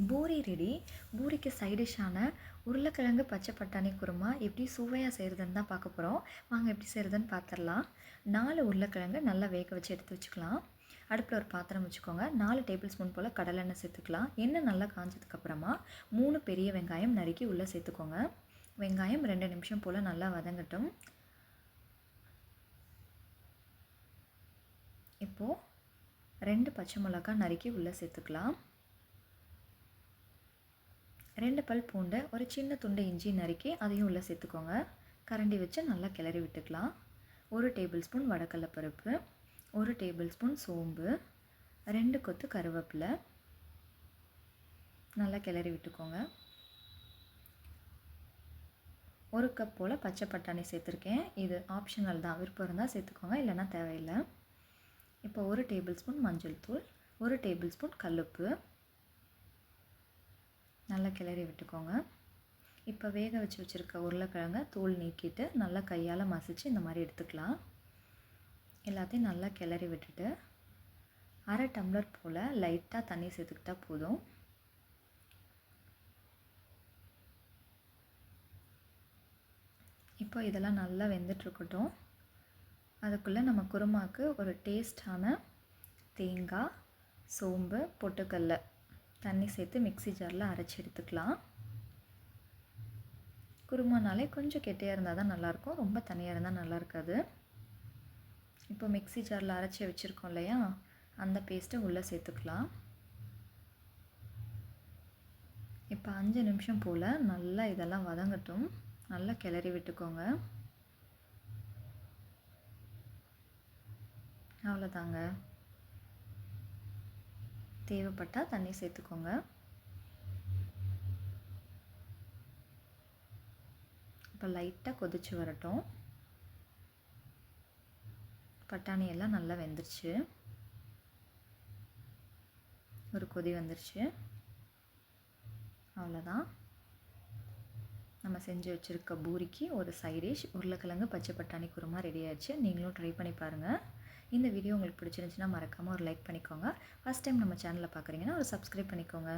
Puri ready. பூரிக்கு side டிஷ்ஷான உருளைக்கிழங்கு பச்சை பட்டாணி குருமா எப்படி சுவையாக செய்கிறதுன்னு தான் பார்க்க போகிறோம். வாங்க எப்படி செய்கிறதுன்னு பார்த்துடலாம். 4 உருளைக்கிழங்கு நல்லா வேக வச்சு எடுத்து வச்சுக்கலாம். அடுப்பில் ஒரு பாத்திரம் வச்சுக்கோங்க. 4 டேபிள் ஸ்பூன் போல் கடலெண்ணெய் சேர்த்துக்கலாம். எண்ணெய் நல்லா காஞ்சதுக்கப்புறமா 3 பெரிய வெங்காயம் நறுக்கி உள்ளே சேர்த்துக்கோங்க. வெங்காயம் 2 நிமிஷம் போல் நல்லா வதங்கட்டும். இப்போது 2 பச்சை மிளகாய் நறுக்கி உள்ளே சேர்த்துக்கலாம். 2 பல் பூண்டை ஒரு சின்ன துண்டு இஞ்சி நறுக்கி அதையும் உள்ளே சேர்த்துக்கோங்க. கரண்டி வச்சு நல்லா கிளறி விட்டுக்கலாம். 1 டேபிள் ஸ்பூன் வடக்கடலை பருப்பு, 1 டேபிள் ஸ்பூன் சோம்பு, 2 கொத்து கருவேப்பிலை நல்லா கிளறி விட்டுக்கோங்க. 1 கப் போல் பச்சை பட்டாணி சேர்த்துருக்கேன். இது ஆப்ஷனல் தான், விருப்பம் இருந்தால் சேர்த்துக்கோங்க, இல்லைன்னா தேவையில்லை. இப்போ 1 டேபிள் ஸ்பூன் மஞ்சள் தூள், 1 டேபிள் ஸ்பூன் கல்லுப்பு நல்லா கிளறி விட்டுக்கோங்க. இப்போ வேக வச்சு வச்சுருக்க உருளைக்கிழங்க தூள் நீக்கிட்டு நல்லா கையால் மசிச்சு இந்த மாதிரி எடுத்துக்கலாம். எல்லாத்தையும் நல்லா கிளறி விட்டுட்டு 1/2 டம்ளர் போல் லைட்டாக தண்ணி சேர்த்துக்கிட்டா போதும். இப்போ இதெல்லாம் நல்லா வெந்துட்டுருக்கட்டும். அதுக்குள்ளே நம்ம குருமாவுக்கு ஒரு டேஸ்டான தேங்காய், சோம்பு, பொட்டுக்கடலை தண்ணி சேர்த்து மிக்ஸி ஜாரில் அரைச்சி எடுத்துக்கலாம். குருமானாலே கொஞ்சம் கெட்டியாக இருந்தால் தான் நல்லாயிருக்கும், ரொம்ப தனியாக இருந்தால் நல்லா இருக்காது. இப்போ மிக்ஸி ஜாரில் அரைச்சி வச்சுருக்கோம் இல்லையா, அந்த பேஸ்ட்டை உள்ளே சேர்த்துக்கலாம். இப்போ 5 நிமிஷம் போல் நல்லா இதெல்லாம் வதங்கட்டும். நல்லா கிளறி விட்டுக்கோங்க. அவ்வளோதாங்க. தேவைப்பட்டால் தண்ணி சேர்த்துக்கோங்க. இப்போ லைட்டாக கொதிச்சு வரட்டும். பட்டாணி எல்லாம் நல்லா வெந்துருச்சு. ஒரு கொதி வந்துருச்சு. அவ்வளோதான். நம்ம செஞ்சு வச்சுருக்க பூரிக்கு ஒரு சைட் டிஷ் உருளைக்கிழங்கு பச்சை பட்டாணி குருமா ரெடி ஆயிடுச்சு. நீங்களும் ட்ரை பண்ணி பாருங்கள். இந்த வீடியோ உங்களுக்கு பிடிச்சிருந்துச்சுன்னா மறக்காமல் ஒரு லைக் பண்ணிக்கோங்க. ஃபஸ்ட் டைம் நம்ம சேனலை பார்க்குறீங்கன்னா ஒரு சப்ஸ்கிரைப் பண்ணிக்கோங்க.